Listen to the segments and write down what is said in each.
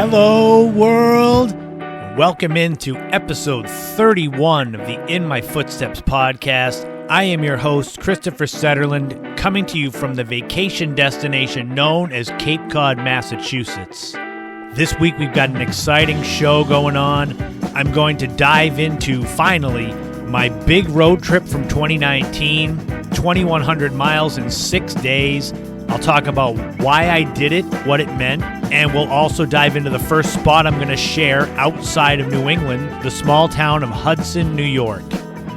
Hello, world. Welcome into episode 31 of the In My Footsteps podcast. I am your host, Christopher Setterlund, coming to you from the vacation destination known as Cape Cod, Massachusetts. This week, we've got an exciting show going on. I'm going to dive into, finally, my big road trip from 2019, 2,100 miles in 6 days. I'll talk about why I did it, what it meant, and we'll also dive into the first spot I'm going to share outside of New England, the small town of Hudson, New York.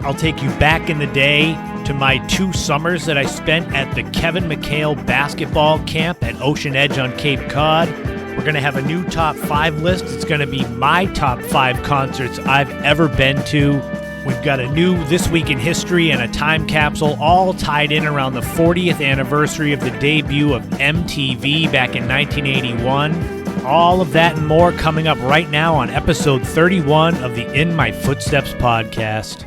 I'll take you back in the day to my 2 summers that I spent at the Kevin McHale Basketball Camp at Ocean Edge on Cape Cod. We're going to have a new top 5 list. It's going to be my top 5 concerts I've ever been to. We've got a new This Week in History and a Time Capsule, all tied in around the 40th anniversary of the debut of MTV back in 1981. All of that and more coming up right now on episode 31 of the In My Footsteps podcast.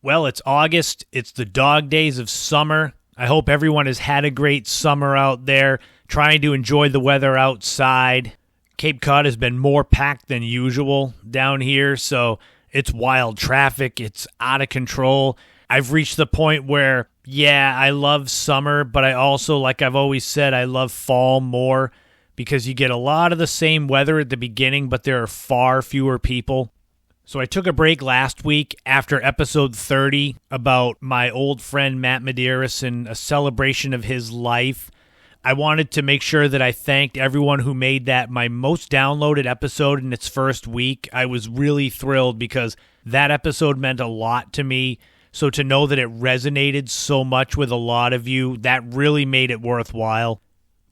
Well, it's August. It's the dog days of summer. I hope everyone has had a great summer out there, trying to enjoy the weather outside. Cape Cod has been more packed than usual down here, so it's wild traffic. It's out of control. I've reached the point where, yeah, I love summer, but I also, like I've always said, I love fall more because you get a lot of the same weather at the beginning, but there are far fewer people. So I took a break last week after episode 30 about my old friend Matt Medeiros and a celebration of his life. I wanted to make sure that I thanked everyone who made that my most downloaded episode in its first week. I was really thrilled because that episode meant a lot to me. So to know that it resonated so much with a lot of you, that really made it worthwhile.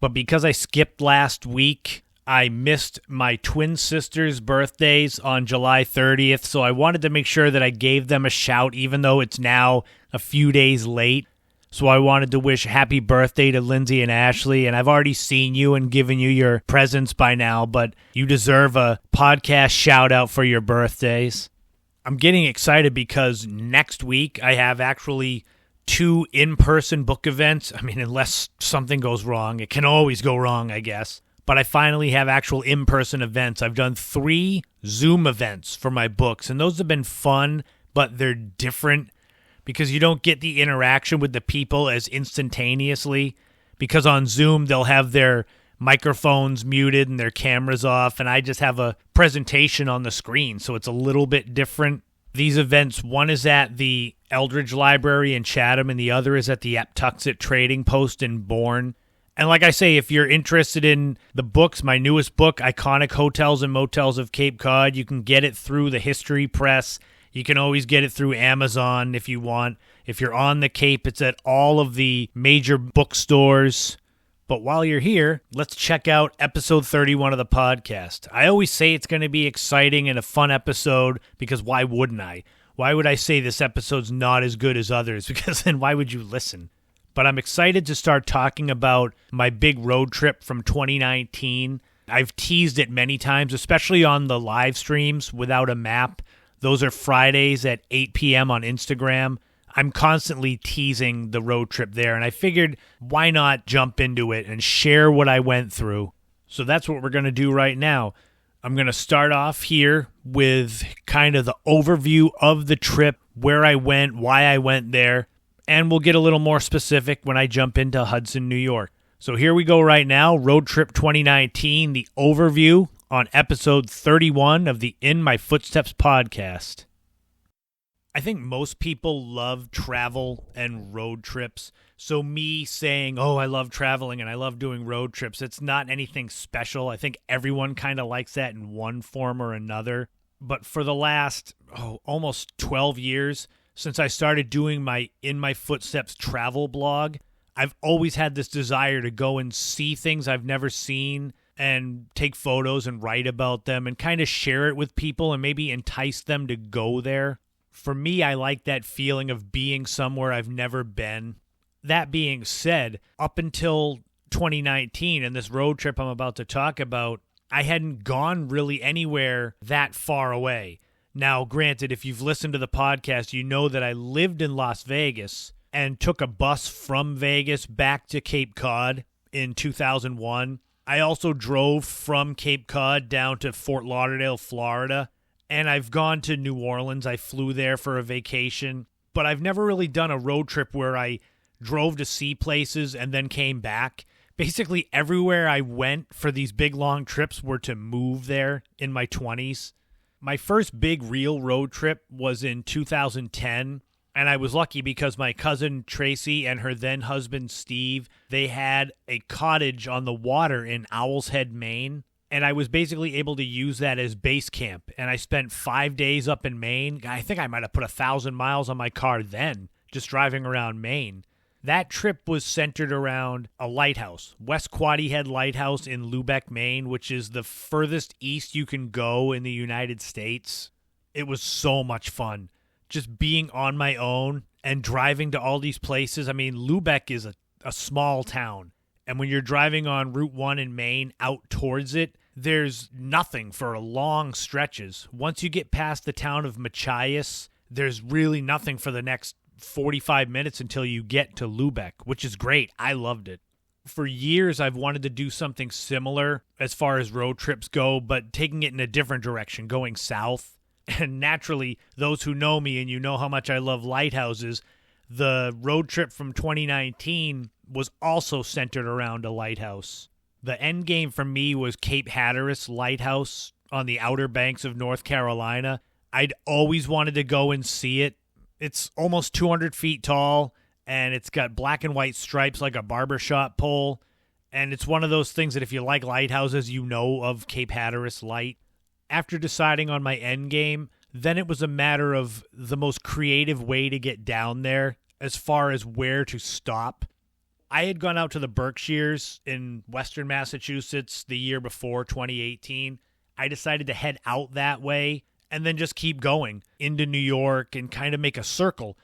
But because I skipped last week, I missed my twin sisters' birthdays on July 30th. So I wanted to make sure that I gave them a shout, even though it's now a few days late. So I wanted to wish happy birthday to Lindsay and Ashley, and I've already seen you and given you your presents by now, but you deserve a podcast shout-out for your birthdays. I'm getting excited because next week I have actually 2 in-person book events. I mean, unless something goes wrong. It can always go wrong, I guess. But I finally have actual in-person events. I've done 3 Zoom events for my books, and those have been fun, but they're different because you don't get the interaction with the people as instantaneously, because on Zoom they'll have their microphones muted and their cameras off, and I just have a presentation on the screen, so it's a little bit different. These events, one is at the Eldridge Library in Chatham, and the other is at the Eptuxet Trading Post in Bourne. And like I say, if you're interested in the books, my newest book, Iconic Hotels and Motels of Cape Cod, you can get it through the History Press. You can always get it through Amazon if you want. If you're on the Cape, it's at all of the major bookstores. But while you're here, let's check out episode 31 of the podcast. I always say it's going to be exciting and a fun episode because why wouldn't I? Why would I say this episode's not as good as others? Because then why would you listen? But I'm excited to start talking about my big road trip from 2019. I've teased it many times, especially on the live streams without a map. Those are Fridays at 8 p.m. on Instagram. I'm constantly teasing the road trip there, and I figured why not jump into it and share what I went through. So that's what we're going to do right now. I'm going to start off here with kind of the overview of the trip, where I went, why I went there, and we'll get a little more specific when I jump into Hudson, New York. So here we go right now, Road Trip 2019, the overview on episode 31 of the In My Footsteps podcast. I think most people love travel and road trips. So me saying, oh, I love traveling and I love doing road trips, it's not anything special. I think everyone kind of likes that in one form or another. But for the last, almost 12 years, since I started doing my In My Footsteps travel blog, I've always had this desire to go and see things I've never seen and take photos and write about them and kind of share it with people and maybe entice them to go there. For me, I like that feeling of being somewhere I've never been. That being said, up until 2019 and this road trip I'm about to talk about, I hadn't gone really anywhere that far away. Now, granted, if you've listened to the podcast, you know that I lived in Las Vegas and took a bus from Vegas back to Cape Cod in 2001. I also drove from Cape Cod down to Fort Lauderdale, Florida, and I've gone to New Orleans. I flew there for a vacation, but I've never really done a road trip where I drove to see places and then came back. Basically, everywhere I went for these big, long trips were to move there in my 20s. My first big real road trip was in 2010, and I was lucky because my cousin Tracy and her then husband Steve, they had a cottage on the water in Owl's Head, Maine, and I was basically able to use that as base camp. And I spent 5 days up in Maine. I think I might have put 1,000 miles on my car then, just driving around Maine. That trip was centered around a lighthouse, West Quoddy Head Lighthouse in Lubec, Maine, which is the furthest east you can go in the United States. It was so much fun, just being on my own and driving to all these places. I mean, Lubec is a small town, and when you're driving on Route 1 in Maine out towards it, there's nothing for long stretches. Once you get past the town of Machias, there's really nothing for the next 45 minutes until you get to Lubec, which is great. I loved it. For years, I've wanted to do something similar as far as road trips go, but taking it in a different direction, going south. And naturally, those who know me and you know how much I love lighthouses, the road trip from 2019 was also centered around a lighthouse. The end game for me was Cape Hatteras Lighthouse on the Outer Banks of North Carolina. I'd always wanted to go and see it. It's almost 200 feet tall, and it's got black and white stripes like a barbershop pole. And it's one of those things that if you like lighthouses, you know of Cape Hatteras Light. After deciding on my end game, then it was a matter of the most creative way to get down there as far as where to stop. I had gone out to the Berkshires in western Massachusetts the year before, 2018. I decided to head out that way and then just keep going into New York and kind of make a circle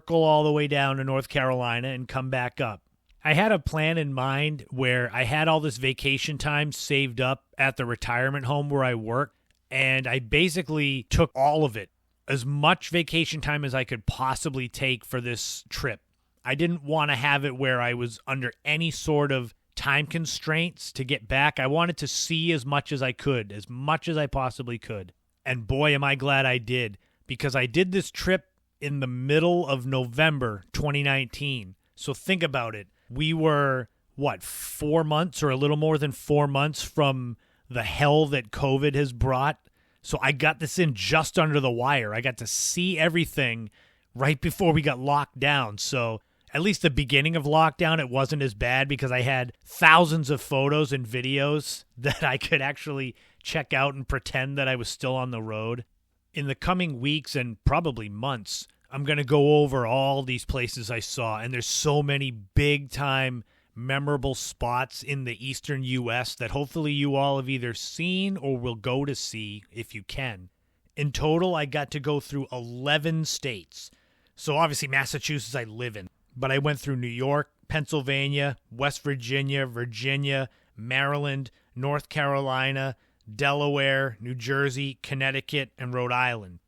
all the way down to North Carolina and come back up. I had a plan in mind where I had all this vacation time saved up at the retirement home where I work, and I basically took all of it, as much vacation time as I could possibly take for this trip. I didn't want to have it where I was under any sort of time constraints to get back. I wanted to see as much as I could, as much as I possibly could. And boy, am I glad I did, because I did this trip in the middle of November 2019. So think about it. We were, 4 months or a little more than 4 months from the hell that COVID has brought. So I got this in just under the wire. I got to see everything right before we got locked down. So at least the beginning of lockdown, it wasn't as bad because I had thousands of photos and videos that I could actually check out and pretend that I was still on the road. In the coming weeks and probably months, I'm going to go over all these places I saw, and there's so many big-time, memorable spots in the eastern U.S. that hopefully you all have either seen or will go to see if you can. In total, I got to go through 11 states. So obviously Massachusetts I live in, but I went through New York, Pennsylvania, West Virginia, Virginia, Maryland, North Carolina, Delaware, New Jersey, Connecticut, and Rhode Island.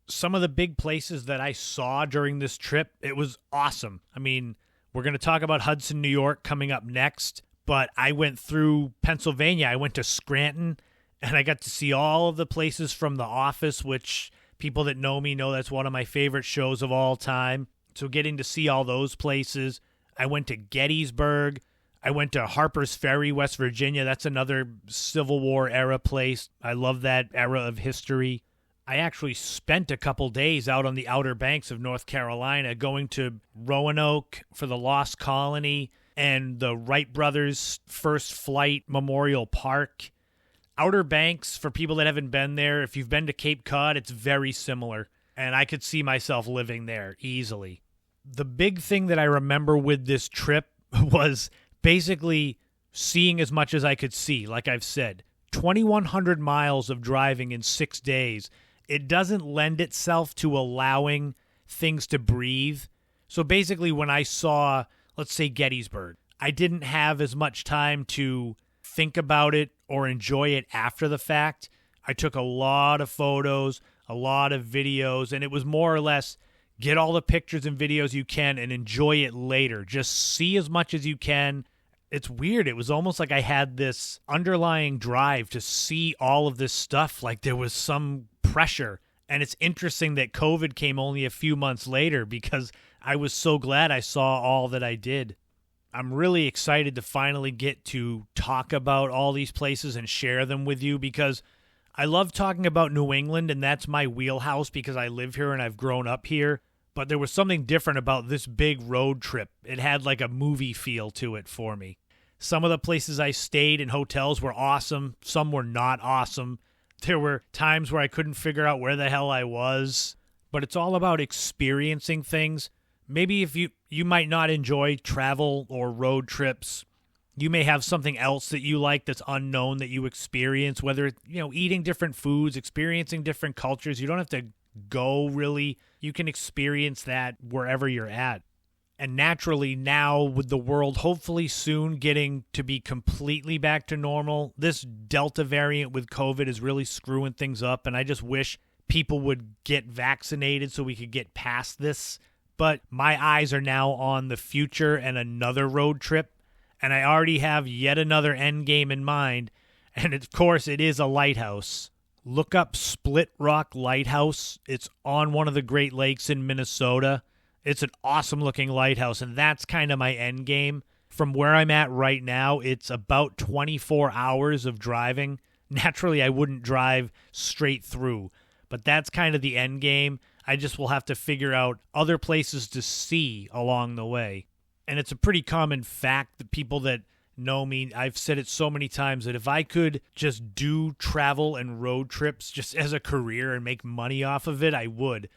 Some of the big places that I saw during this trip, it was awesome. I mean, we're going to talk about Hudson, New York coming up next, but I went through Pennsylvania. I went to Scranton, and I got to see all of the places from The Office, which people that know me know that's one of my favorite shows of all time. So getting to see all those places. I went to Gettysburg. I went to Harper's Ferry, West Virginia. That's another Civil War era place. I love that era of history. I actually spent a couple days out on the Outer Banks of North Carolina going to Roanoke for the Lost Colony and the Wright Brothers First Flight Memorial Park. Outer Banks, for people that haven't been there, if you've been to Cape Cod, it's very similar, and I could see myself living there easily. The big thing that I remember with this trip was basically seeing as much as I could see. Like I've said, 2,100 miles of driving in 6 days. It doesn't lend itself to allowing things to breathe. So basically when I saw, let's say, Gettysburg, I didn't have as much time to think about it or enjoy it after the fact. I took a lot of photos, a lot of videos, and it was more or less get all the pictures and videos you can and enjoy it later. Just see as much as you can, it's weird. It was almost like I had this underlying drive to see all of this stuff, like there was some pressure. And it's interesting that COVID came only a few months later because I was so glad I saw all that I did. I'm really excited to finally get to talk about all these places and share them with you because I love talking about New England, and that's my wheelhouse because I live here and I've grown up here. But there was something different about this big road trip. It had like a movie feel to it for me. Some of the places I stayed in hotels were awesome. Some were not awesome. There were times where I couldn't figure out where the hell I was. But it's all about experiencing things. Maybe if you might not enjoy travel or road trips, you may have something else that you like that's unknown that you experience, whether, eating different foods, experiencing different cultures. You don't have to go really. You can experience that wherever you're at. And naturally now, with the world hopefully soon getting to be completely back to normal, this Delta variant with COVID is really screwing things up, and I just wish people would get vaccinated so we could get past this. But my eyes are now on the future and another road trip, and I already have yet another end game in mind, and of course it is a lighthouse. Look up Split Rock Lighthouse. It's on one of the Great Lakes in Minnesota. It's an awesome-looking lighthouse, and that's kind of my end game. From where I'm at right now, it's about 24 hours of driving. Naturally, I wouldn't drive straight through, but that's kind of the end game. I just will have to figure out other places to see along the way. And it's a pretty common fact that people that know me, I've said it so many times that if I could just do travel and road trips just as a career and make money off of it, I would.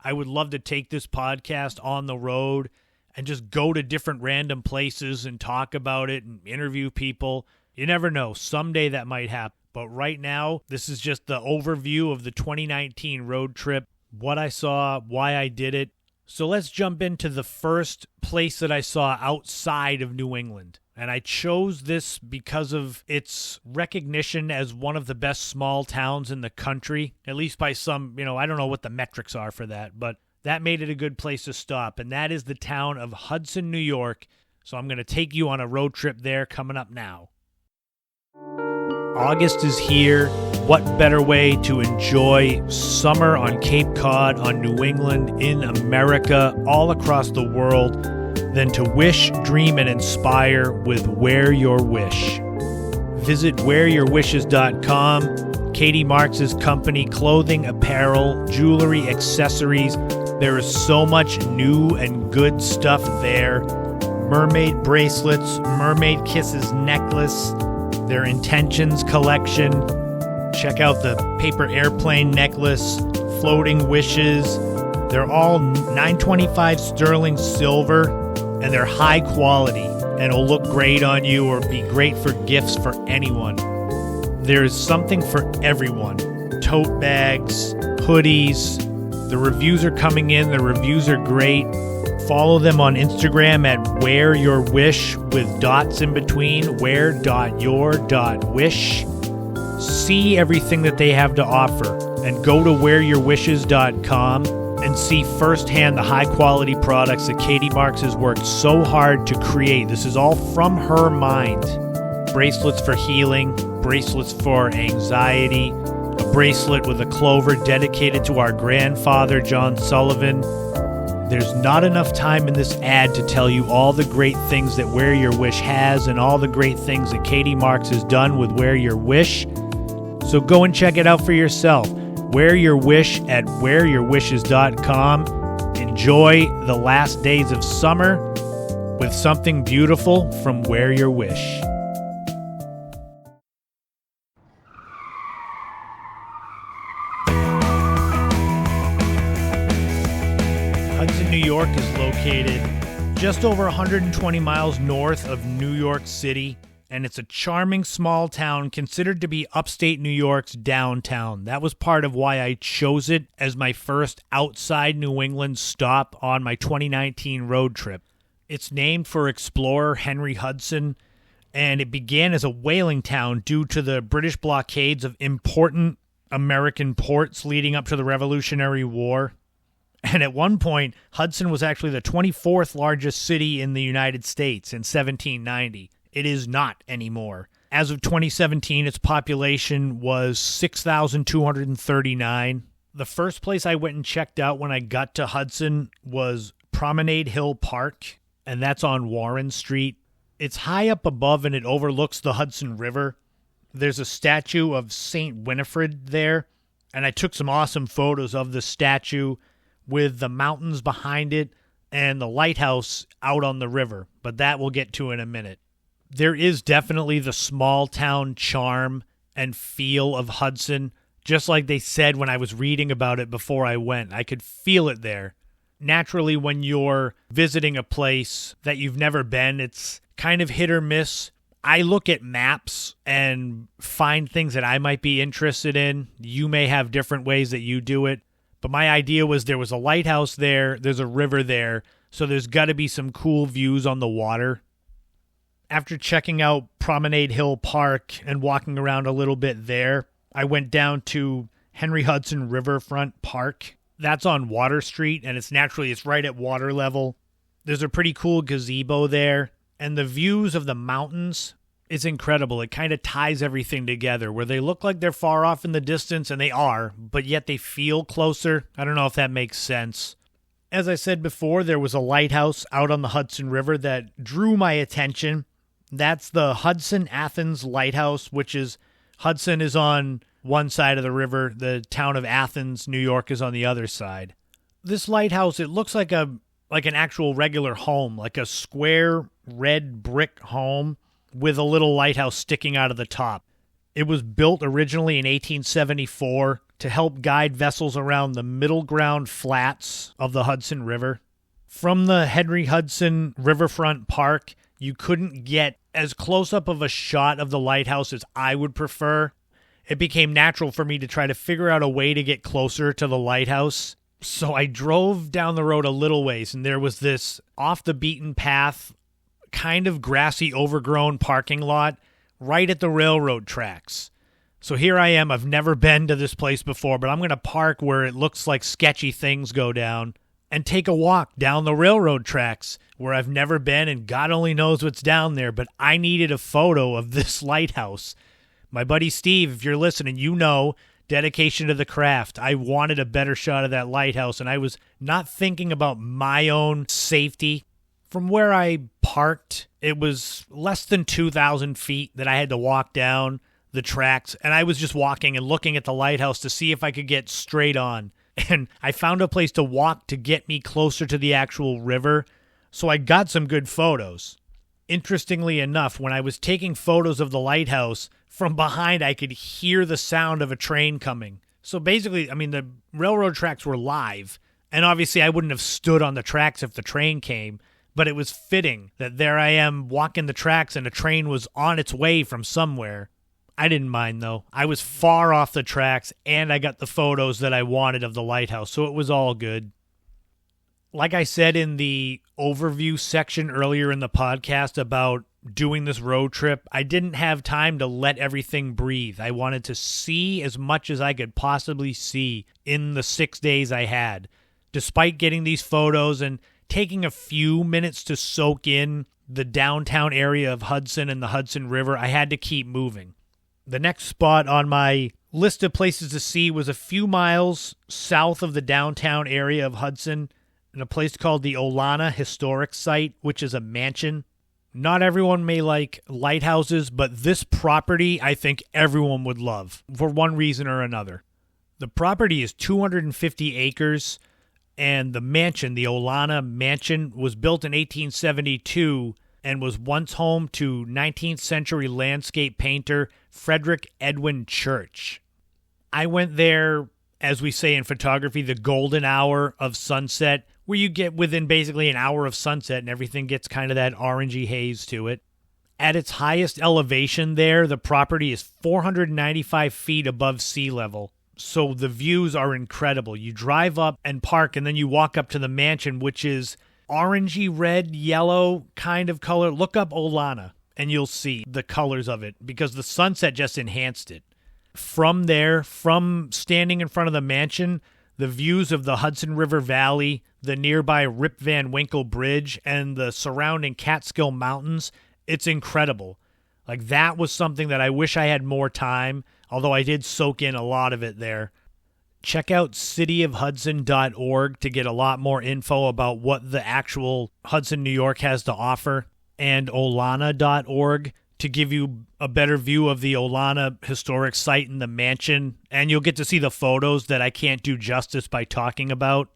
I would love to take this podcast on the road and just go to different random places and talk about it and interview people. You never know. Someday that might happen. But right now, this is just the overview of the 2019 road trip, what I saw, why I did it. So let's jump into the first place that I saw outside of New England. And I chose this because of its recognition as one of the best small towns in the country, at least by some, I don't know what the metrics are for that, but that made it a good place to stop. And that is the town of Hudson, New York. So I'm going to take you on a road trip there coming up now. August is here. What better way to enjoy summer on Cape Cod, on New England, in America, all across the world, than to wish, dream, and inspire with Wear Your Wish. Visit wearyourwishes.com. Katie Marks' company, clothing, apparel, jewelry, accessories. There is so much new and good stuff there. Mermaid bracelets, Mermaid Kisses necklace, their Intentions collection. Check out the paper airplane necklace, floating wishes. They're all 925 sterling silver. And they're high quality and will look great on you or be great for gifts for anyone. There's something for everyone. Tote bags, hoodies. The reviews are coming in. The reviews are great. Follow them on Instagram at wearyourwish with dots in between. wear.your.wish. See everything that they have to offer and go to wearyourwishes.com. and see firsthand the high-quality products that Katie Marks has worked so hard to create. This is all from her mind. Bracelets for healing, bracelets for anxiety, a bracelet with a clover dedicated to our grandfather, John Sullivan. There's not enough time in this ad to tell you all the great things that Wear Your Wish has and all the great things that Katie Marks has done with Wear Your Wish. So go and check it out for yourself. Wear Your Wish at wearyourwishes.com. Enjoy the last days of summer with something beautiful from Wear Your Wish. Hudson, New York is located just over 120 miles north of New York City. And it's a charming small town considered to be upstate New York's downtown. That was part of why I chose it as my first outside New England stop on my 2019 road trip. It's named for explorer Henry Hudson, and it began as a whaling town due to the British blockades of important American ports leading up to the Revolutionary War. And at one point, Hudson was actually the 24th largest city in the United States in 1790. It is not anymore. As of 2017, its population was 6,239. The first place I went and checked out when I got to Hudson was Promenade Hill Park, and that's on Warren Street. It's high up above and it overlooks the Hudson River. There's a statue of St. Winifred there, and I took some awesome photos of the statue with the mountains behind it and the lighthouse out on the river, but that we'll get to in a minute. There is definitely the small town charm and feel of Hudson, just like they said when I was reading about it before I went. I could feel it there. Naturally, when you're visiting a place that you've never been, it's kind of hit or miss. I look at maps and find things that I might be interested in. You may have different ways that you do it. But my idea was there was a lighthouse there, there's a river there, so there's got to be some cool views on the water. After checking out Promenade Hill Park and walking around a little bit there, I went down to Henry Hudson Riverfront Park. That's on Water Street, and it's right at water level. There's a pretty cool gazebo there, and the views of the mountains is incredible. It kind of ties everything together, where they look like they're far off in the distance, and they are, but yet they feel closer. I don't know if that makes sense. As I said before, there was a lighthouse out on the Hudson River that drew my attention. That's the Hudson Athens Lighthouse, which is, Hudson is on one side of the river. The town of Athens, New York, is on the other side. This lighthouse, it looks like an actual regular home, like a square red brick home with a little lighthouse sticking out of the top. It was built originally in 1874 to help guide vessels around the middle ground flats of the Hudson River. From the Henry Hudson Riverfront Park, you couldn't get as close up of a shot of the lighthouse as I would prefer. It became natural for me to try to figure out a way to get closer to the lighthouse. So I drove down the road a little ways, and there was this off the beaten path, kind of grassy, overgrown parking lot right at the railroad tracks. So here I am. I've never been to this place before, but I'm going to park where it looks like sketchy things go down and take a walk down the railroad tracks where I've never been, and God only knows what's down there, but I needed a photo of this lighthouse. My buddy Steve, if you're listening, you know, dedication to the craft. I wanted a better shot of that lighthouse, and I was not thinking about my own safety. From where I parked, it was less than 2,000 feet that I had to walk down the tracks, and I was just walking and looking at the lighthouse to see if I could get straight on. And I found a place to walk to get me closer to the actual river, so I got some good photos. Interestingly enough, when I was taking photos of the lighthouse, from behind I could hear the sound of a train coming. So basically, the railroad tracks were live, and obviously I wouldn't have stood on the tracks if the train came, but it was fitting that there I am walking the tracks and a train was on its way from somewhere. I didn't mind, though. I was far off the tracks, and I got the photos that I wanted of the lighthouse, so it was all good. Like I said in the overview section earlier in the podcast about doing this road trip, I didn't have time to let everything breathe. I wanted to see as much as I could possibly see in the 6 days I had. Despite getting these photos and taking a few minutes to soak in the downtown area of Hudson and the Hudson River, I had to keep moving. The next spot on my list of places to see was a few miles south of the downtown area of Hudson in a place called the Olana Historic Site, which is a mansion. Not everyone may like lighthouses, but this property I think everyone would love for one reason or another. The property is 250 acres, and the mansion, the Olana Mansion, was built in 1872 and was once home to 19th century landscape painter Frederick Edwin Church. I went there, as we say in photography, the golden hour of sunset, where you get within basically an hour of sunset and everything gets kind of that orangey haze to it. At its highest elevation there, the property is 495 feet above sea level. So the views are incredible. You drive up and park, and then you walk up to the mansion, which is orangey red, yellow kind of color. Look up Olana, and you'll see the colors of it, because the sunset just enhanced it. From there, from standing in front of the mansion, the views of the Hudson River Valley, the nearby Rip Van Winkle Bridge, and the surrounding Catskill Mountains It's incredible. Like, that was something that I wish I had more time, although I did soak in a lot of it there. Check out cityofhudson.org to get a lot more info about what the actual Hudson, New York has to offer, and olana.org to give you a better view of the Olana historic site and the mansion, and you'll get to see the photos that I can't do justice by talking about.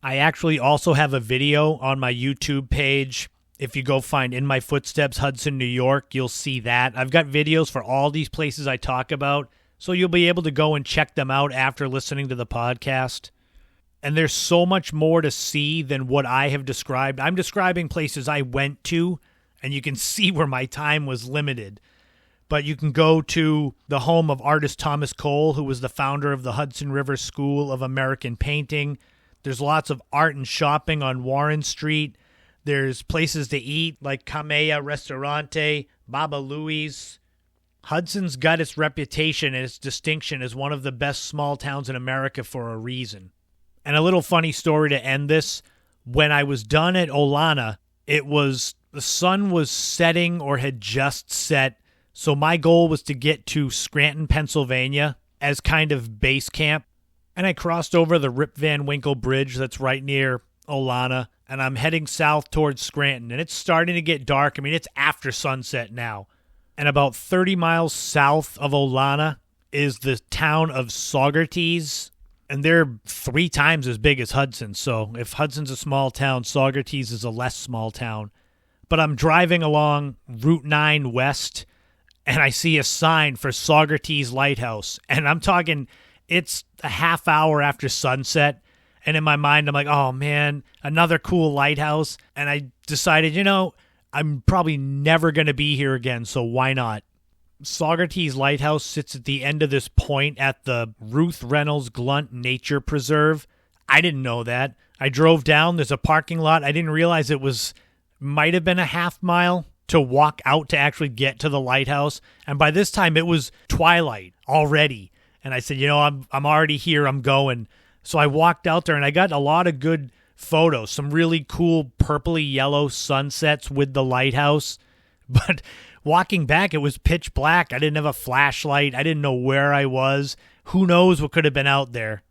I actually also have a video on my YouTube page. If you go find In My Footsteps Hudson, New York, you'll see that. I've got videos for all these places I talk about, so you'll be able to go and check them out after listening to the podcast. And there's so much more to see than what I have described. I'm describing places I went to, and you can see where my time was limited. But you can go to the home of artist Thomas Cole, who was the founder of the Hudson River School of American Painting. There's lots of art and shopping on Warren Street. There's places to eat like Kamea Restaurante, Baba Louie's. Hudson's got its reputation and its distinction as one of the best small towns in America for a reason. And a little funny story to end this. When I was done at Olana, the sun was setting or had just set. So my goal was to get to Scranton, Pennsylvania as kind of base camp. And I crossed over the Rip Van Winkle Bridge that's right near Olana. And I'm heading south towards Scranton. And it's starting to get dark. I mean, it's after sunset now. And about 30 miles south of Olana is the town of Saugerties. And they're 3 times as big as Hudson. So if Hudson's a small town, Saugerties is a less small town. But I'm driving along Route 9 west, and I see a sign for Saugerties Lighthouse. And I'm talking, it's a half hour after sunset. And in my mind, I'm like, oh, man, another cool lighthouse. And I decided, I'm probably never going to be here again, so why not? Saugerties Lighthouse sits at the end of this point at the Ruth Reynolds Glunt Nature Preserve. I didn't know that. I drove down. There's a parking lot. I didn't realize it might have been a half mile to walk out to actually get to the lighthouse. And by this time, it was twilight already. And I said, I'm already here. I'm going. So I walked out there, and I got a lot of good photos, some really cool purpley yellow sunsets with the lighthouse. But walking back, it was pitch black. I didn't have a flashlight. I didn't know where I was. Who knows what could have been out there.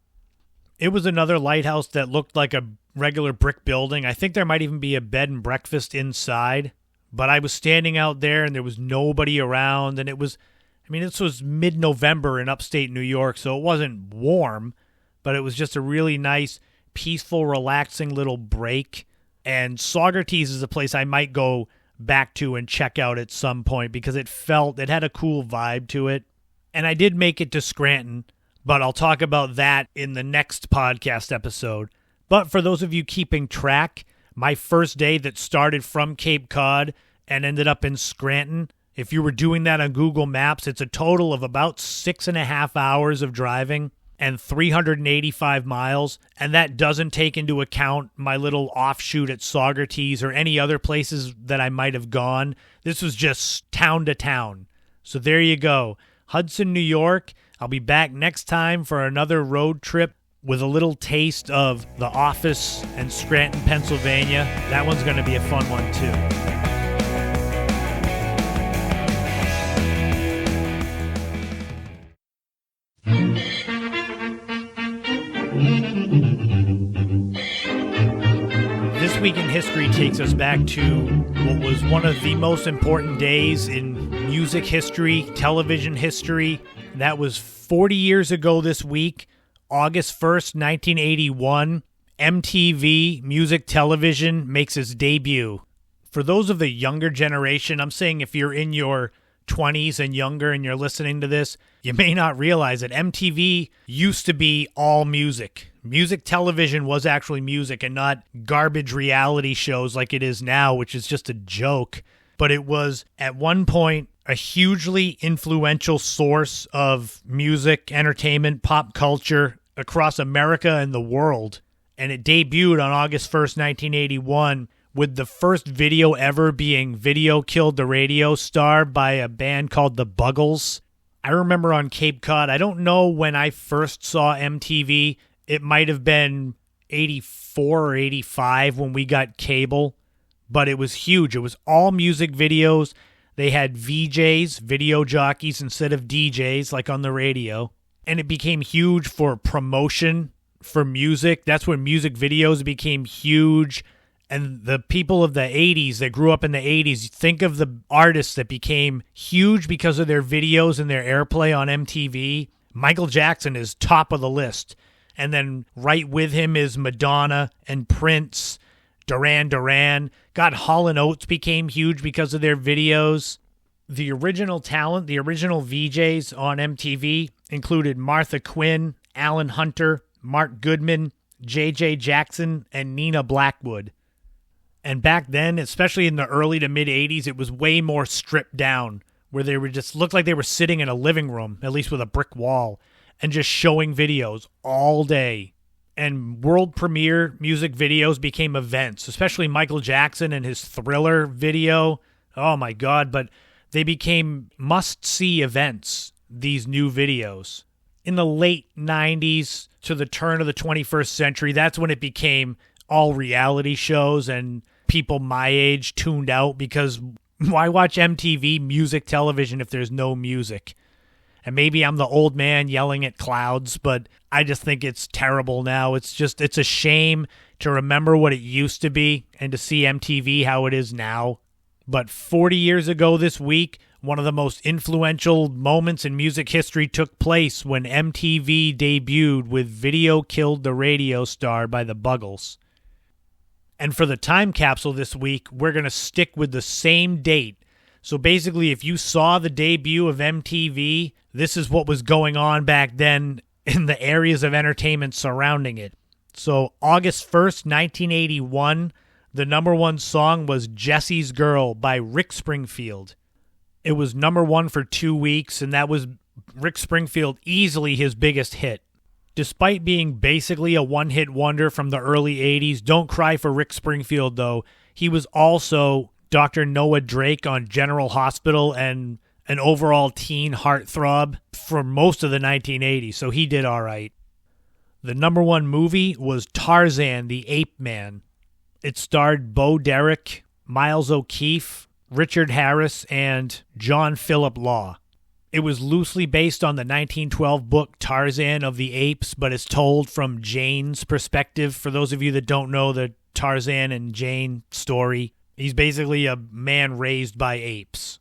It was another lighthouse that looked like a regular brick building. I think there might even be a bed and breakfast inside. But I was standing out there, and there was nobody around. And this was mid-November in upstate New York, so it wasn't warm. But it was just a really nice, peaceful, relaxing little break. And Saugerties is a place I might go back to and check out at some point because it had a cool vibe to it. And I did make it to Scranton, but I'll talk about that in the next podcast episode. But for those of you keeping track, my first day that started from Cape Cod and ended up in Scranton, if you were doing that on Google Maps, it's a total of about 6.5 hours of driving and 385 miles, and that doesn't take into account my little offshoot at Saugerties or any other places that I might have gone. This was just town to town. So there you go. Hudson, New York. I'll be back next time for another road trip with a little taste of The Office and Scranton, Pennsylvania. That one's going to be a fun one too. This Week in History takes us back to what was one of the most important days in music history, television history. That was 40 years ago this week, August 1st, 1981. MTV Music Television makes its debut. For those of the younger generation, I'm saying if you're in your 20s and younger and you're listening to this, you may not realize that MTV used to be all music. Music television was actually music and not garbage reality shows like it is now, which is just a joke. But it was, at one point, a hugely influential source of music, entertainment, pop culture across America and the world. And it debuted on August 1st, 1981, with the first video ever being Video Killed the Radio Star by a band called The Buggles. I remember on Cape Cod, I don't know when I first saw MTV. It might have been 84 or 85 when we got cable. but it was huge. It was all music videos. They had VJs, video jockeys, instead of DJs like on the radio. And it became huge for promotion for music. That's when music videos became huge. And the people of the 80s that grew up in the 80s, think of the artists that became huge because of their videos and their airplay on MTV. Michael Jackson is top of the list. And then right with him is Madonna and Prince, Duran Duran. God, Hall & Oates became huge because of their videos. The original talent, the original VJs on MTV included Martha Quinn, Alan Hunter, Mark Goodman, J.J. Jackson, and Nina Blackwood. And back then, especially in the early to mid-'80s, it was way more stripped down, where they were just looked like they were sitting in a living room, at least with a brick wall, and just showing videos all day. And world premiere music videos became events, especially Michael Jackson and his Thriller video. Oh my God, but they became must-see events, these new videos. In the late 90s to the turn of the 21st century, that's when it became all reality shows, and people my age tuned out because why watch MTV music television if there's no music? And maybe I'm the old man yelling at clouds, but I just think it's terrible now. It's a shame to remember what it used to be and to see MTV how it is now. But 40 years ago this week, one of the most influential moments in music history took place when MTV debuted with Video Killed the Radio Star by the Buggles. And for the time capsule this week, we're going to stick with the same date. So basically, if you saw the debut of MTV, this is what was going on back then in the areas of entertainment surrounding it. So August 1st, 1981, the number one song was Jessie's Girl by Rick Springfield. It was number one for 2 weeks, and that was Rick Springfield easily his biggest hit. Despite being basically a one-hit wonder from the early 80s, don't cry for Rick Springfield, though. He was also Dr. Noah Drake on General Hospital and an overall teen heartthrob for most of the 1980s, so he did all right. The number one movie was Tarzan the Ape Man. It starred Bo Derek, Miles O'Keefe, Richard Harris, and John Philip Law. It was loosely based on the 1912 book Tarzan of the Apes, but it's told from Jane's perspective. For those of you that don't know the Tarzan and Jane story, he's basically a man raised by apes.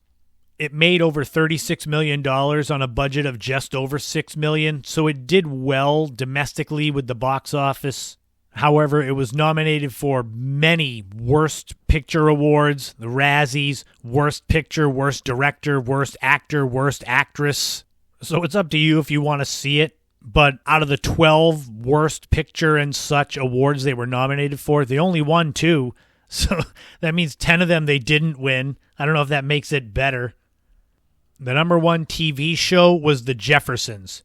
It made over $36 million on a budget of just over $6 million, so it did well domestically with the box office. However, it was nominated for many Worst Picture awards, the Razzies, Worst Picture, Worst Director, Worst Actor, Worst Actress. So it's up to you if you want to see it. But out of the 12 Worst Picture and such awards they were nominated for, they only won 2. So that means 10 of them they didn't win. I don't know if that makes it better. The number one TV show was The Jeffersons.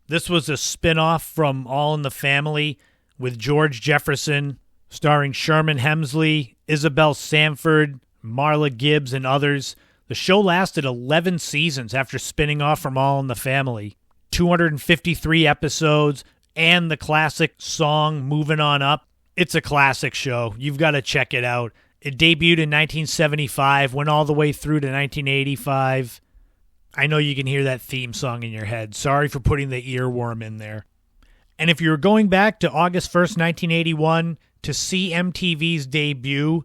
This was a spin-off from All in the Family, with George Jefferson, starring Sherman Hemsley, Isabel Sanford, Marla Gibbs, and others. The show lasted 11 seasons after spinning off from All in the Family. 253 episodes, and the classic song Moving On Up. It's a classic show. You've got to check it out. It debuted in 1975, went all the way through to 1985. I know you can hear that theme song in your head. Sorry for putting the earworm in there. And if you're going back to August 1st, 1981, to see MTV's debut,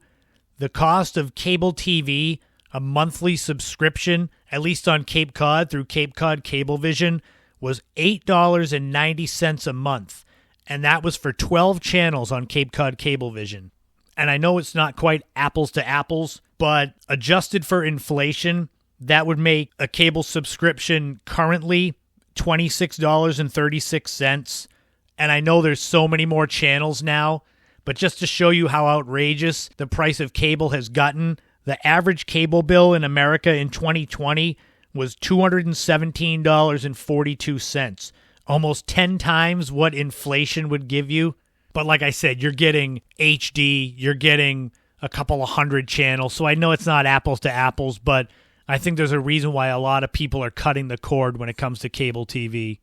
the cost of cable TV, a monthly subscription, at least on Cape Cod through Cape Cod Cablevision, was $8.90 a month. And that was for 12 channels on Cape Cod Cablevision. And I know it's not quite apples to apples, but adjusted for inflation, that would make a cable subscription currently $26.36. And I know there's so many more channels now, but just to show you how outrageous the price of cable has gotten, the average cable bill in America in 2020 was $217.42, almost 10 times what inflation would give you. But like I said, you're getting HD, you're getting a couple of hundred channels, so I know it's not apples to apples, but I think there's a reason why a lot of people are cutting the cord when it comes to cable TV.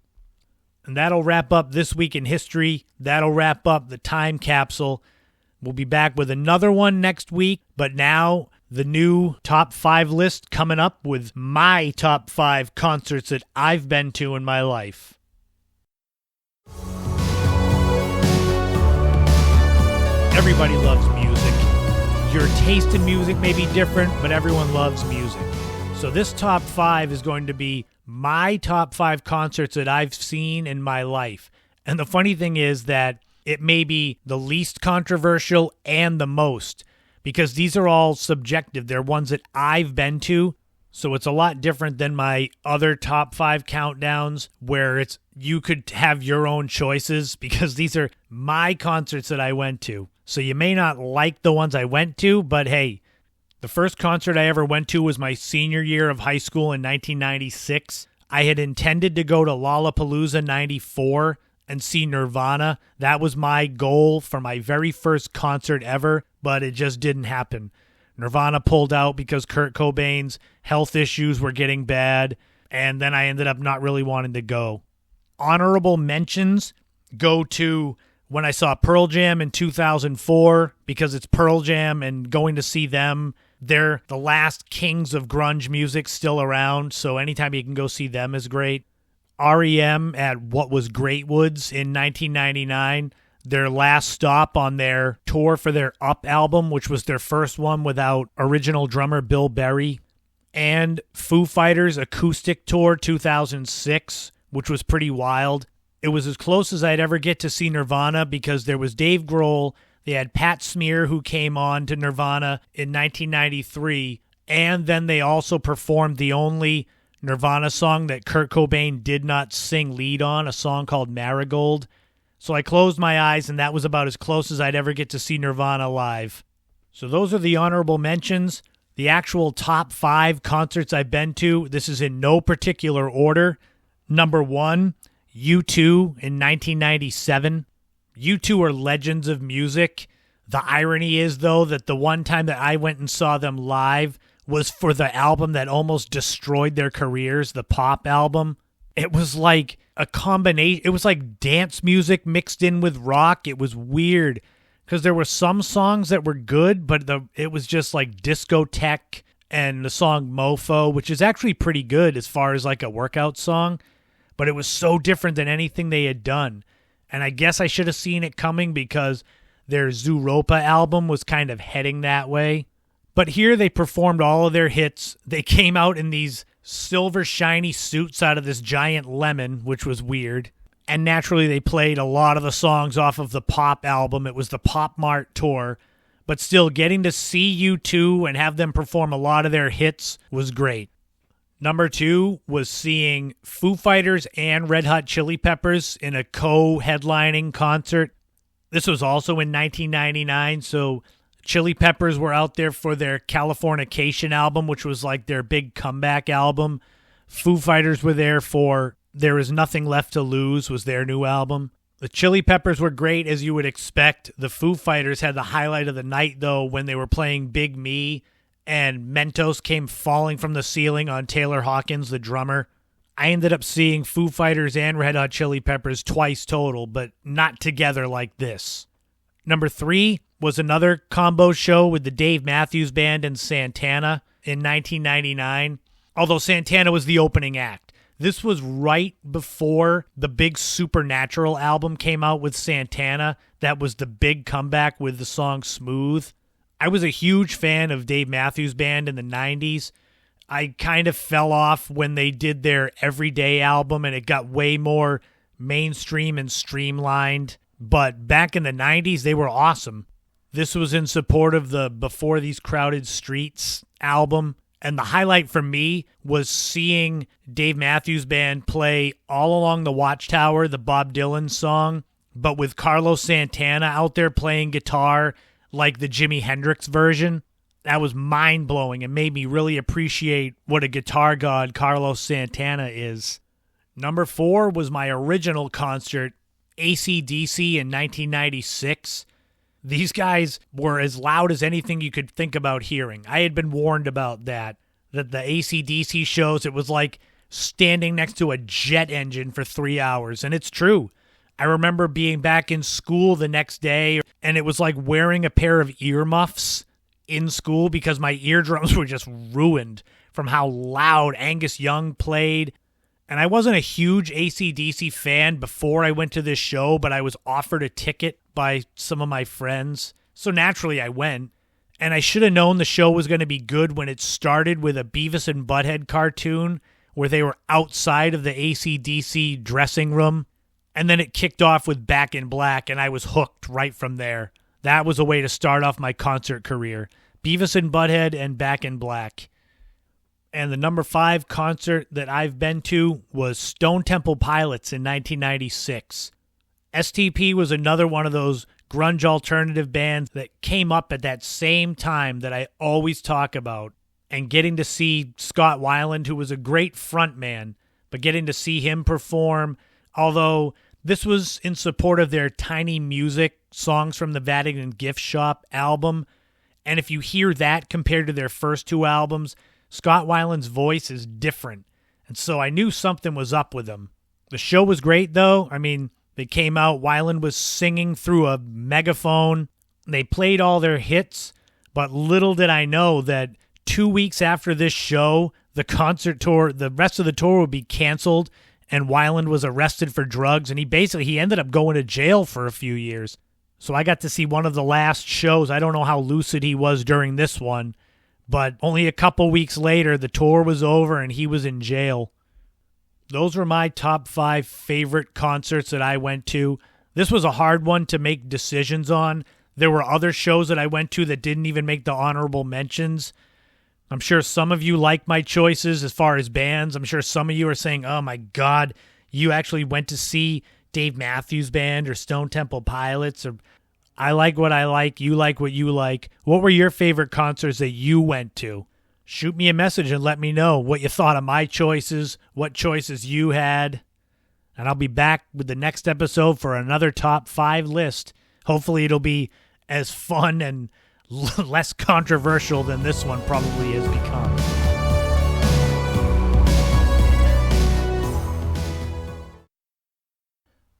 And that'll wrap up This Week in History. That'll wrap up the Time Capsule. We'll be back with another one next week, but now the new top 5 list coming up with my top 5 concerts that I've been to in my life. Everybody loves music. Your taste in music may be different, but everyone loves music. So this top 5 is going to be my top 5 concerts that I've seen in my life. And the funny thing is that it may be the least controversial and the most, because these are all subjective. They're ones that I've been to. So it's a lot different than my other top 5 countdowns where you could have your own choices, because these are my concerts that I went to. So you may not like the ones I went to, but hey, the first concert I ever went to was my senior year of high school in 1996. I had intended to go to Lollapalooza 94 and see Nirvana. That was my goal for my very first concert ever, but it just didn't happen. Nirvana pulled out because Kurt Cobain's health issues were getting bad, and then I ended up not really wanting to go. Honorable mentions go to when I saw Pearl Jam in 2004, because it's Pearl Jam, and going to see them, they're the last kings of grunge music still around, so anytime you can go see them is great. REM at what was Great Woods in 1999, their last stop on their tour for their Up album, which was their first one without original drummer Bill Berry. And Foo Fighters Acoustic Tour 2006, which was pretty wild. It was as close as I'd ever get to see Nirvana, because there was Dave Grohl, they had Pat Smear who came on to Nirvana in 1993, and then they also performed the only Nirvana song that Kurt Cobain did not sing lead on, a song called Marigold. So I closed my eyes, and that was about as close as I'd ever get to see Nirvana live. So those are the honorable mentions. The actual top 5 concerts I've been to, this is in no particular order. Number 1, U2 in 1997. U2 are legends of music. The irony is, though, that the one time that I went and saw them live was for the album that almost destroyed their careers, the Pop album. It was like a combination. It was like dance music mixed in with rock. It was weird because there were some songs that were good, but it was just like discotheque, and the song Mofo, which is actually pretty good as far as like a workout song, but it was so different than anything they had done. And I guess I should have seen it coming because their Zooropa album was kind of heading that way. But here they performed all of their hits. They came out in these silver shiny suits out of this giant lemon, which was weird. And naturally they played a lot of the songs off of the Pop album. It was the Pop Mart tour. But still, getting to see U2 and have them perform a lot of their hits was great. Number 2 was seeing Foo Fighters and Red Hot Chili Peppers in a co-headlining concert. This was also in 1999, so Chili Peppers were out there for their Californication album, which was like their big comeback album. Foo Fighters were there for There Is Nothing Left to Lose, was their new album. The Chili Peppers were great, as you would expect. The Foo Fighters had the highlight of the night, though, when they were playing Big Me, and Mentos came falling from the ceiling on Taylor Hawkins, the drummer. I ended up seeing Foo Fighters and Red Hot Chili Peppers twice total, but not together like this. Number 3 was another combo show with the Dave Matthews Band and Santana in 1999, although Santana was the opening act. This was right before the big Supernatural album came out with Santana. That was the big comeback with the song Smooth. I was a huge fan of Dave Matthews Band in the 90s. I kind of fell off when they did their Everyday album and it got way more mainstream and streamlined. But back in the 90s, they were awesome. This was in support of the Before These Crowded Streets album. And the highlight for me was seeing Dave Matthews Band play All Along the Watchtower, the Bob Dylan song, but with Carlos Santana out there playing guitar like the Jimi Hendrix version. That was mind-blowing and made me really appreciate what a guitar god Carlos Santana is. Number 4 was my original concert, AC/DC in 1996. These guys were as loud as anything you could think about hearing. I had been warned about that the AC/DC shows, it was like standing next to a jet engine for 3 hours. And it's true. I remember being back in school the next day, and it was like wearing a pair of earmuffs in school because my eardrums were just ruined from how loud Angus Young played. And I wasn't a huge AC/DC fan before I went to this show, but I was offered a ticket by some of my friends. So naturally I went. And I should have known the show was going to be good when it started with a Beavis and Butthead cartoon where they were outside of the AC/DC dressing room. And then it kicked off with Back in Black, and I was hooked right from there. That was a way to start off my concert career. Beavis and Butthead and Back in Black. And the number 5 concert that I've been to was Stone Temple Pilots in 1996. STP was another one of those grunge alternative bands that came up at that same time that I always talk about. And getting to see Scott Weiland, who was a great frontman, but getting to see him perform, although this was in support of their Tiny Music Songs from the Vatican Gift Shop album. And if you hear that compared to their first 2 albums, Scott Weiland's voice is different. And so I knew something was up with him. The show was great, though. I mean, they came out, Weiland was singing through a megaphone. They played all their hits, but little did I know that 2 weeks after this show, the concert tour, the rest of the tour would be canceled, and Weiland was arrested for drugs, and he ended up going to jail for a few years. So I got to see one of the last shows. I don't know how lucid he was during this one, but only a couple weeks later, the tour was over and he was in jail. Those were my top 5 favorite concerts that I went to. This was a hard one to make decisions on. There were other shows that I went to that didn't even make the honorable mentions. I'm sure some of you like my choices as far as bands. I'm sure some of you are saying, oh my God, you actually went to see Dave Matthews Band or Stone Temple Pilots, or I like what I like, you like what you like. What were your favorite concerts that you went to? Shoot me a message and let me know what you thought of my choices, what choices you had. And I'll be back with the next episode for another top 5 list. Hopefully it'll be as fun and less controversial than this one probably has become.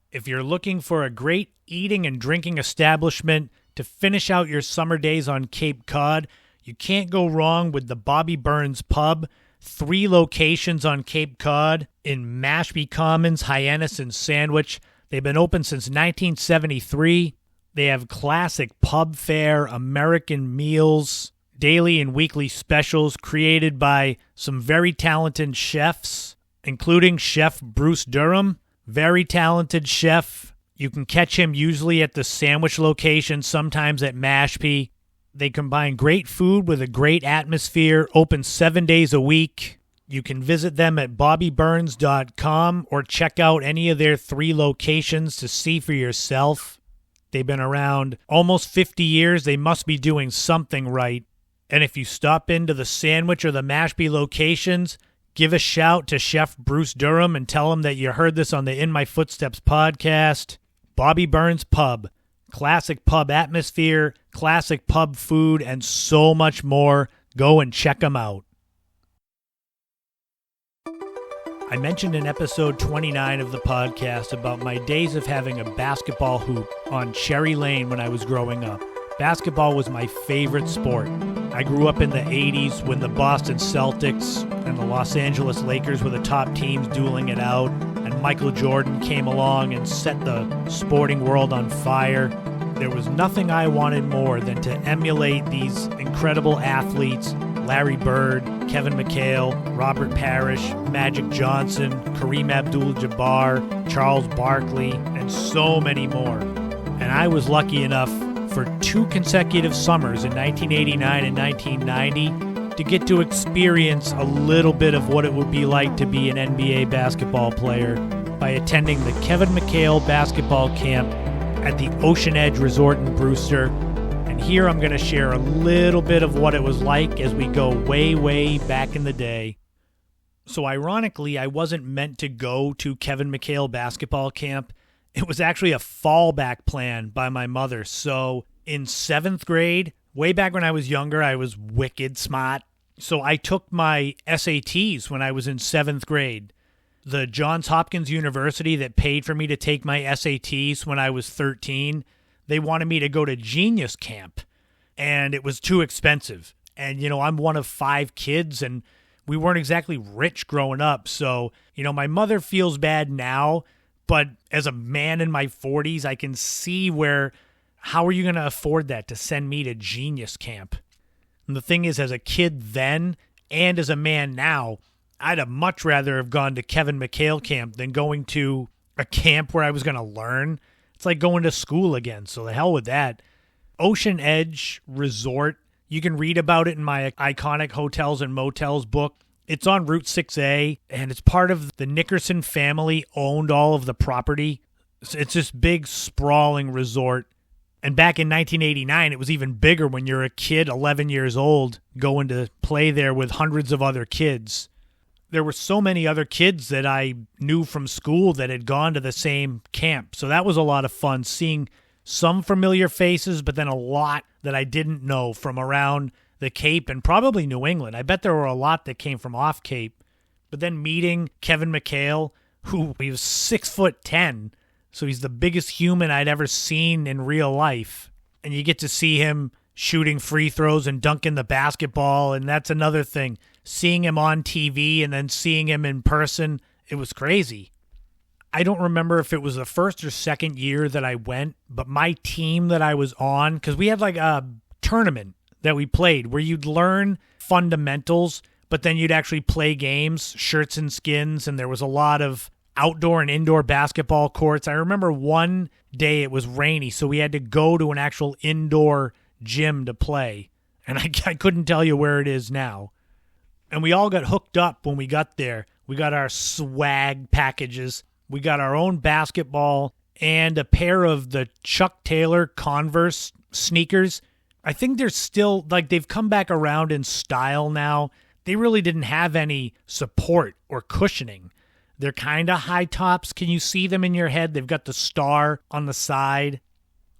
If you're looking for a great eating and drinking establishment to finish out your summer days on Cape Cod, you can't go wrong with the Bobby Burns Pub. 3 locations on Cape Cod in Mashpee Commons, Hyannis, and Sandwich. They've been open since 1973. They have classic pub fare, American meals, daily and weekly specials created by some very talented chefs, including Chef Bruce Durham. Very talented chef. You can catch him usually at the Sandwich location, sometimes at Mashpee. They combine great food with a great atmosphere, open 7 days a week. You can visit them at bobbyburns.com or check out any of their 3 locations to see for yourself. They've been around almost 50 years. They must be doing something right. And if you stop into the Sandwich or the Mashpee locations, give a shout to Chef Bruce Durham and tell him that you heard this on the In My Footsteps podcast. Bobby Burns Pub. Classic pub atmosphere, classic pub food, and so much more. Go and check them out. I mentioned in episode 29 of the podcast about my days of having a basketball hoop on Cherry Lane when I was growing up. Basketball was my favorite sport. I grew up in the 80s when the Boston Celtics and the Los Angeles Lakers were the top teams dueling it out, and Michael Jordan came along and set the sporting world on fire. There was nothing I wanted more than to emulate these incredible athletes: Larry Bird, Kevin McHale, Robert Parrish, Magic Johnson, Kareem Abdul-Jabbar, Charles Barkley, and so many more. And I was lucky enough for 2 consecutive summers in 1989 and 1990 to get to experience a little bit of what it would be like to be an NBA basketball player by attending the Kevin McHale Basketball Camp at the Ocean Edge Resort in Brewster. And here I'm going to share a little bit of what it was like as we go way, way back in the day. So ironically, I wasn't meant to go to Kevin McHale Basketball Camp. It was actually a fallback plan by my mother. So in 7th grade, way back when I was younger, I was wicked smart. So I took my SATs when I was in 7th grade. The Johns Hopkins University that paid for me to take my SATs when I was 13, they wanted me to go to Genius Camp, and it was too expensive. And, I'm one of 5 kids, and we weren't exactly rich growing up. So, my mother feels bad now, but as a man in my 40s, I can see how are you going to afford that to send me to Genius Camp? And the thing is, as a kid then and as a man now, I'd have much rather have gone to Kevin McHale Camp than going to a camp where I was going to learn. It's like going to school again, so the hell with that. Ocean Edge Resort, you can read about it in my Iconic Hotels and Motels book. It's on Route 6A, and it's part of the Nickerson family owned all of the property. It's this big, sprawling resort. And back in 1989, it was even bigger when you're a kid, 11 years old, going to play there with hundreds of other kids. There were so many other kids that I knew from school that had gone to the same camp. So that was a lot of fun, seeing some familiar faces, but then a lot that I didn't know from around the Cape and probably New England. I bet there were a lot that came from off Cape. But then meeting Kevin McHale, he was 6'10", so he's the biggest human I'd ever seen in real life. And you get to see him shooting free throws and dunking the basketball, and that's another thing. Seeing him on TV and then seeing him in person, it was crazy. I don't remember if it was the first or second year that I went, but my team that I was on, because we had like a tournament that we played where you'd learn fundamentals, but then you'd actually play games, shirts and skins, and there was a lot of outdoor and indoor basketball courts. I remember one day it was rainy, so we had to go to an actual indoor gym to play, and I couldn't tell you where it is now. And we all got hooked up when we got there. We got our swag packages. We got our own basketball and a pair of the Chuck Taylor Converse sneakers. I think they're still, they've come back around in style now. They really didn't have any support or cushioning. They're kind of high tops. Can you see them in your head? They've got the star on the side.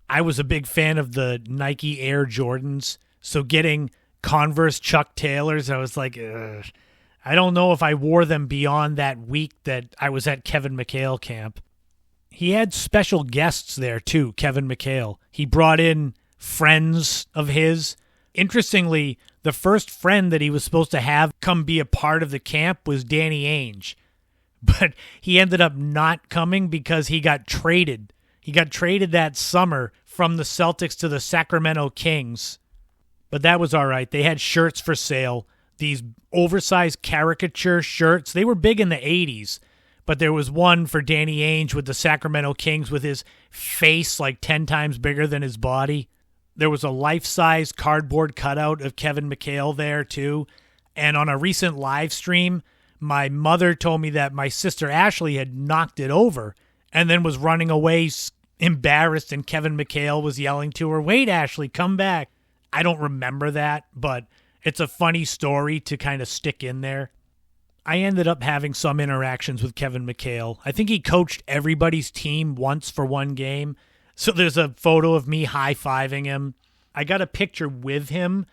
I was a big fan of the Nike Air Jordans. So getting Converse Chuck Taylors, I was like, ugh. I don't know if I wore them beyond that week that I was at Kevin McHale Camp. He had special guests there too, Kevin McHale. He brought in friends of his. Interestingly, the first friend that he was supposed to have come be a part of the camp was Danny Ainge. But he ended up not coming because he got traded. He got traded that summer from the Celtics to the Sacramento Kings. But that was all right. They had shirts for sale, these oversized caricature shirts. They were big in the 80s, but there was one for Danny Ainge with the Sacramento Kings with his face like 10 times bigger than his body. There was a life-size cardboard cutout of Kevin McHale there, too. And on a recent live stream, my mother told me that my sister Ashley had knocked it over and then was running away embarrassed, and Kevin McHale was yelling to her, "Wait, Ashley, come back." I don't remember that, but it's a funny story to kind of stick in there. I ended up having some interactions with Kevin McHale. I think he coached everybody's team once for one game. So there's a photo of me high-fiving him. I got a picture with him,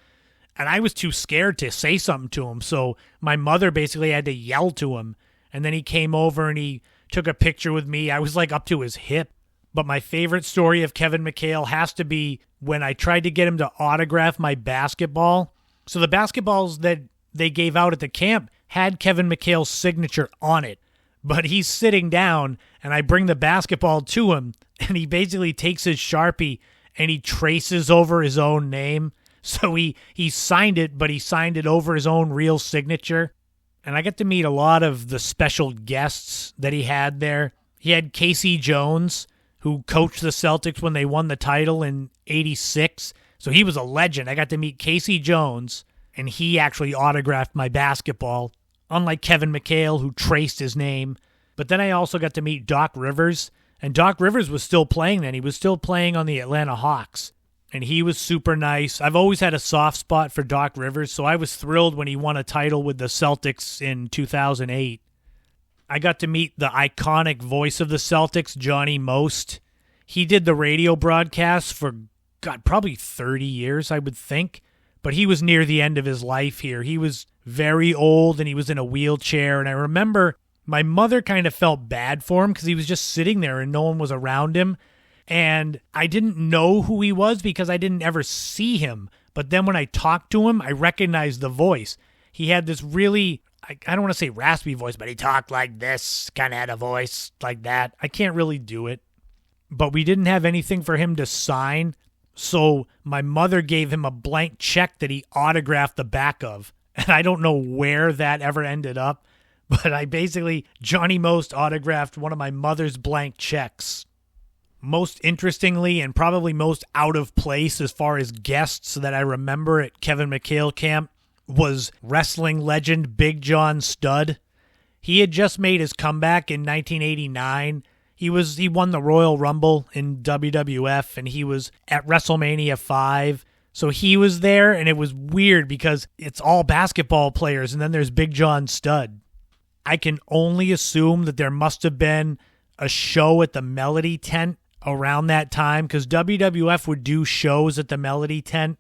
and I was too scared to say something to him. So my mother basically had to yell to him. And then he came over and he took a picture with me. I was like up to his hip. But my favorite story of Kevin McHale has to be when I tried to get him to autograph my basketball. So the basketballs that they gave out at the camp had Kevin McHale's signature on it. But he's sitting down, and I bring the basketball to him, and he basically takes his Sharpie and he traces over his own name. So he signed it, but he signed it over his own real signature. And I got to meet a lot of the special guests that he had there. He had Casey Jones, who coached the Celtics when they won the title in '86. So he was a legend. I got to meet Casey Jones, and he actually autographed my basketball, unlike Kevin McHale, who traced his name. But then I also got to meet Doc Rivers, and Doc Rivers was still playing then. He was still playing on the Atlanta Hawks, and he was super nice. I've always had a soft spot for Doc Rivers, so I was thrilled when he won a title with the Celtics in 2008. I got to meet the iconic voice of the Celtics, Johnny Most. He did the radio broadcast for, probably 30 years, I would think. But he was near the end of his life here. He was very old, and he was in a wheelchair. And I remember My mother kind of felt bad for him because he was just sitting there and no one was around him. And I didn't know who he was because I didn't ever see him. But then when I talked to him, I recognized the voice. He had this really, I don't want to say raspy voice, but he talked like this, kind of had a voice like that. I can't really do it. But we didn't have anything for him to sign. So my mother gave him a blank check that he autographed the back of. And I don't know where that ever ended up. But I basically, Johnny Most autographed one of my mother's blank checks. Most interestingly and probably most out of place as far as guests that I remember at Kevin McHale Camp was wrestling legend Big John Studd. He had just made his comeback in 1989. He won the Royal Rumble in WWF, and he was at WrestleMania 5. So he was there, and it was weird because it's all basketball players, and then there's Big John Studd. I can only assume that there must have been a show at the Melody Tent around that time because WWF would do shows at the Melody Tent.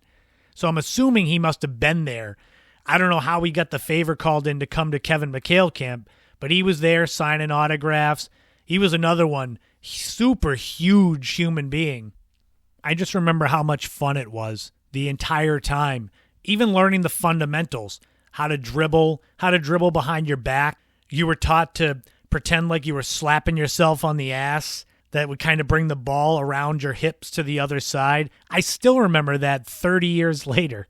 So I'm assuming he must have been there. I don't know how he got the favor called in to come to Kevin McHale Camp, but he was there signing autographs. He was another one, super huge human being. I just remember how much fun it was the entire time, even learning the fundamentals, how to dribble behind your back. You were taught to pretend like you were slapping yourself on the ass. That would kind of bring the ball around your hips to the other side. I still remember that 30 years later.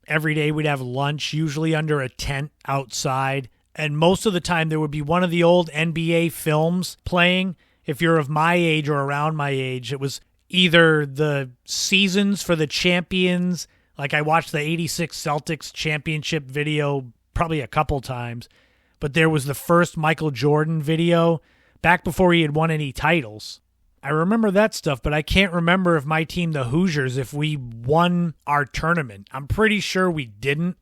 Every day we'd have lunch, usually under a tent outside. And most of the time there would be one of the old NBA films playing. If you're of my age or around my age, it was either the seasons for the champions. Like I watched the 86 Celtics championship video probably a couple times. But there was the first Michael Jordan video back before he had won any titles. I remember that stuff, but I can't remember if my team, the Hoosiers, if we won our tournament. I'm pretty sure we didn't.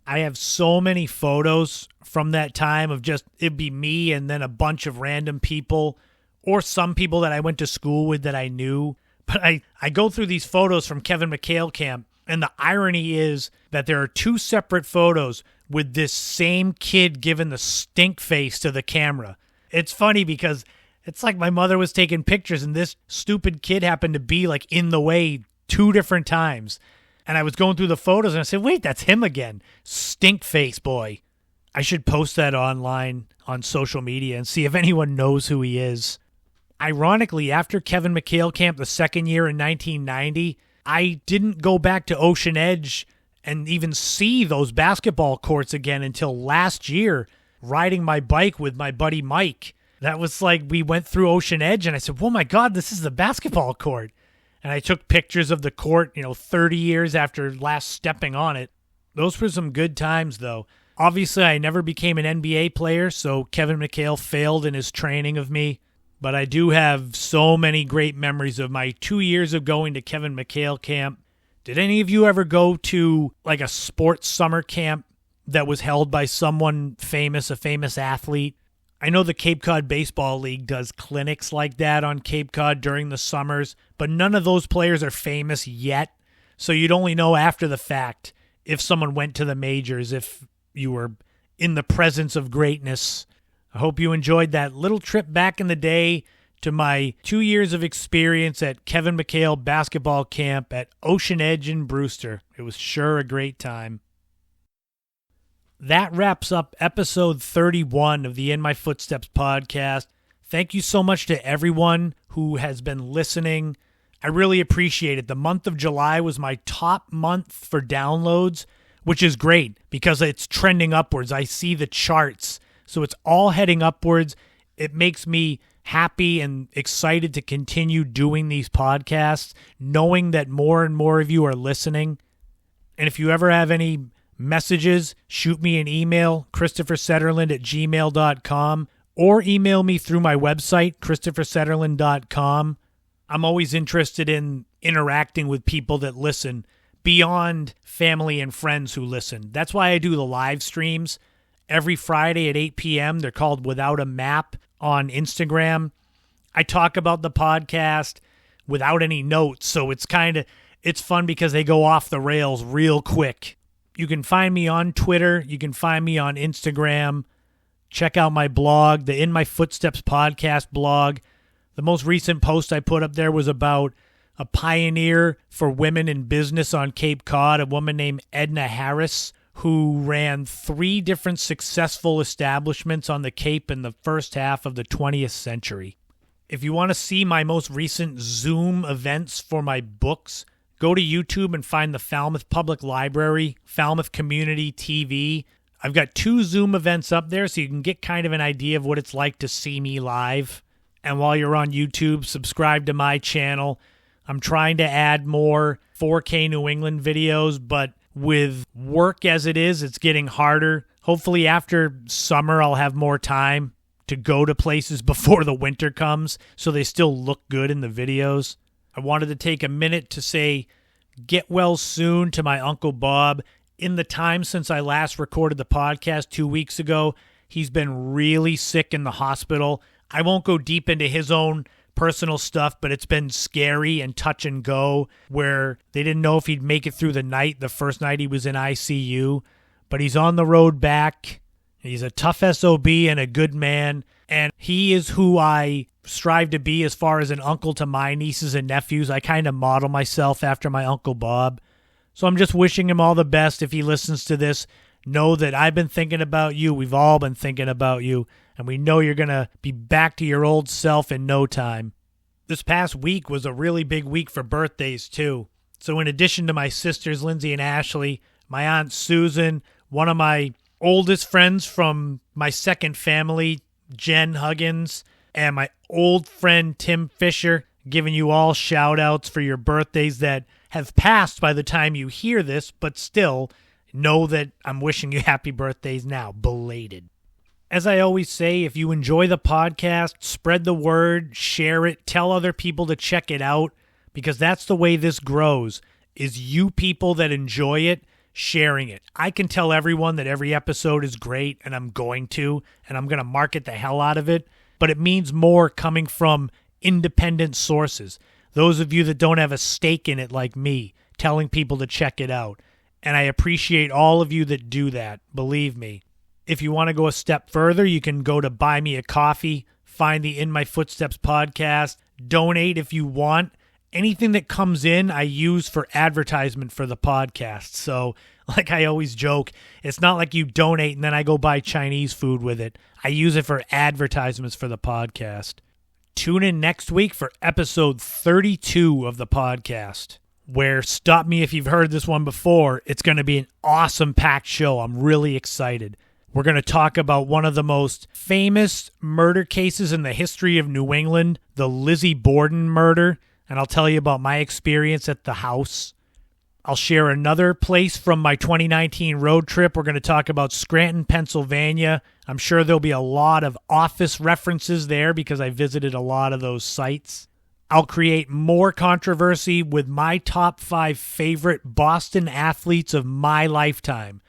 I have so many photos from that time of just, it'd be me and then a bunch of random people or some people that I went to school with that I knew. But I go through these photos from Kevin McHale Camp, and the irony is that there are two separate photos with this same kid giving the stink face to the camera. It's funny because it's like my mother was taking pictures and this stupid kid happened to be like in the way two different times. And I was going through the photos and I said, wait, that's him again. Stink face boy. I should post that online on social media and see if anyone knows who he is. Ironically, after Kevin McHale Camp the second year in 1990, I didn't go back to Ocean Edge and even see those basketball courts again until last year, riding my bike with my buddy Mike. That was like, we went through Ocean Edge and I said, oh my God, this is the basketball court. And I took pictures of the court, 30 years after last stepping on it. Those were some good times though. Obviously, I never became an NBA player, so Kevin McHale failed in his training of me. But I do have so many great memories of my 2 years of going to Kevin McHale Camp. Did any of you ever go to like a sports summer camp that was held by someone famous, a famous athlete? I know the Cape Cod Baseball League does clinics like that on Cape Cod during the summers, but none of those players are famous yet, so you'd only know after the fact if someone went to the majors, if you were in the presence of greatness. I hope you enjoyed that little trip back in the day to my 2 years of experience at Kevin McHale Basketball Camp at Ocean Edge in Brewster. It was sure a great time. That wraps up episode 31 of the In My Footsteps podcast. Thank you so much to everyone who has been listening. I really appreciate it. The month of July was my top month for downloads, which is great because it's trending upwards. I see the charts, so it's all heading upwards. It makes me happy and excited to continue doing these podcasts, knowing that more and more of you are listening. And if you ever have any messages, shoot me an email, christophersetterlund@gmail.com, or email me through my website, christophersetterlund.com. I'm always interested in interacting with people that listen beyond family and friends who listen. That's why I do the live streams every Friday at 8 p.m. They're called Without a Map on Instagram. I talk about the podcast without any notes, so it's fun because they go off the rails real quick. You can find me on Twitter. You can find me on Instagram. Check out my blog, the In My Footsteps podcast blog. The most recent post I put up there was about a pioneer for women in business on Cape Cod, a woman named Edna Harris, who ran 3 different successful establishments on the Cape in the first half of the 20th century. If you want to see my most recent Zoom events for my books, go to YouTube and find the Falmouth Public Library, Falmouth Community TV. I've got 2 Zoom events up there so you can get kind of an idea of what it's like to see me live. And while you're on YouTube, subscribe to my channel. I'm trying to add more 4K New England videos, but with work as it is, it's getting harder. Hopefully after summer, I'll have more time to go to places before the winter comes so they still look good in the videos. I wanted to take a minute to say get well soon to my Uncle Bob. In the time since I last recorded the podcast 2 weeks ago, he's been really sick in the hospital. I won't go deep into his own personal stuff, but it's been scary and touch and go where they didn't know if he'd make it through the night, the first night he was in ICU. But he's on the road back. He's a tough SOB and a good man, and he is who I strive to be as far as an uncle to my nieces and nephews. I kind of model myself after my Uncle Bob. So I'm just wishing him all the best. If he listens to this, know that I've been thinking about you. We've all been thinking about you, and we know you're going to be back to your old self in no time. This past week was a really big week for birthdays, too. So in addition to my sisters, Lindsay and Ashley, my Aunt Susan, one of my oldest friends from my second family, Jen Huggins, and my old friend Tim Fisher, giving you all shout-outs for your birthdays that have passed by the time you hear this, but still know that I'm wishing you happy birthdays now, belated. As I always say, if you enjoy the podcast, spread the word, share it, tell other people to check it out, because that's the way this grows, is you people that enjoy it sharing it. I can tell everyone that every episode is great, and I'm going to market the hell out of it, but it means more coming from independent sources. Those of you that don't have a stake in it like me, telling people to check it out. And I appreciate all of you that do that, believe me. If you want to go a step further, you can go to Buy Me a Coffee, find the In My Footsteps podcast, donate if you want. Anything that comes in, I use for advertisement for the podcast. So, like I always joke, it's not like you donate and then I go buy Chinese food with it. I use it for advertisements for the podcast. Tune in next week for episode 32 of the podcast, where, stop me if you've heard this one before, it's going to be an awesome packed show. I'm really excited. We're going to talk about one of the most famous murder cases in the history of New England, the Lizzie Borden murder, and I'll tell you about my experience at the house. I'll share another place from my 2019 road trip. We're going to talk about Scranton, Pennsylvania. I'm sure there'll be a lot of Office references there because I visited a lot of those sites. I'll create more controversy with my top 5 favorite Boston athletes of my lifetime.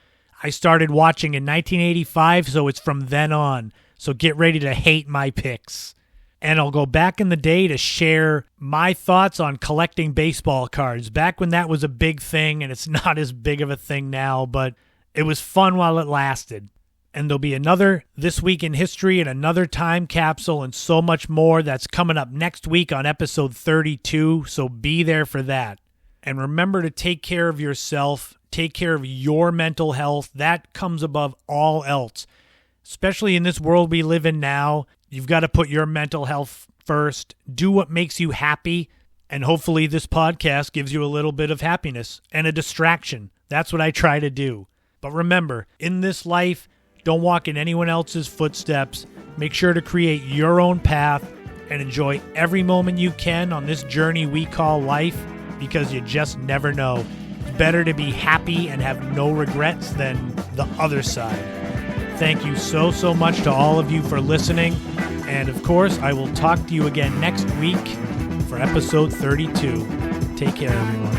I started watching in 1985, so it's from then on. So get ready to hate my picks. And I'll go back in the day to share my thoughts on collecting baseball cards, back when that was a big thing, and it's not as big of a thing now, but it was fun while it lasted. And there'll be another This Week in History and another Time Capsule and so much more that's coming up next week on episode 32, so be there for that. And remember to take care of yourself, take care of your mental health. That comes above all else. Especially in this world we live in now, you've got to put your mental health first. Do what makes you happy, and hopefully this podcast gives you a little bit of happiness and a distraction. That's what I try to do. But remember, in this life, don't walk in anyone else's footsteps. Make sure to create your own path and enjoy every moment you can on this journey we call life, because you just never know. It's better to be happy and have no regrets than the other side. Thank you so much to all of you for listening. And of course, I will talk to you again next week for episode 32. Take care, everyone.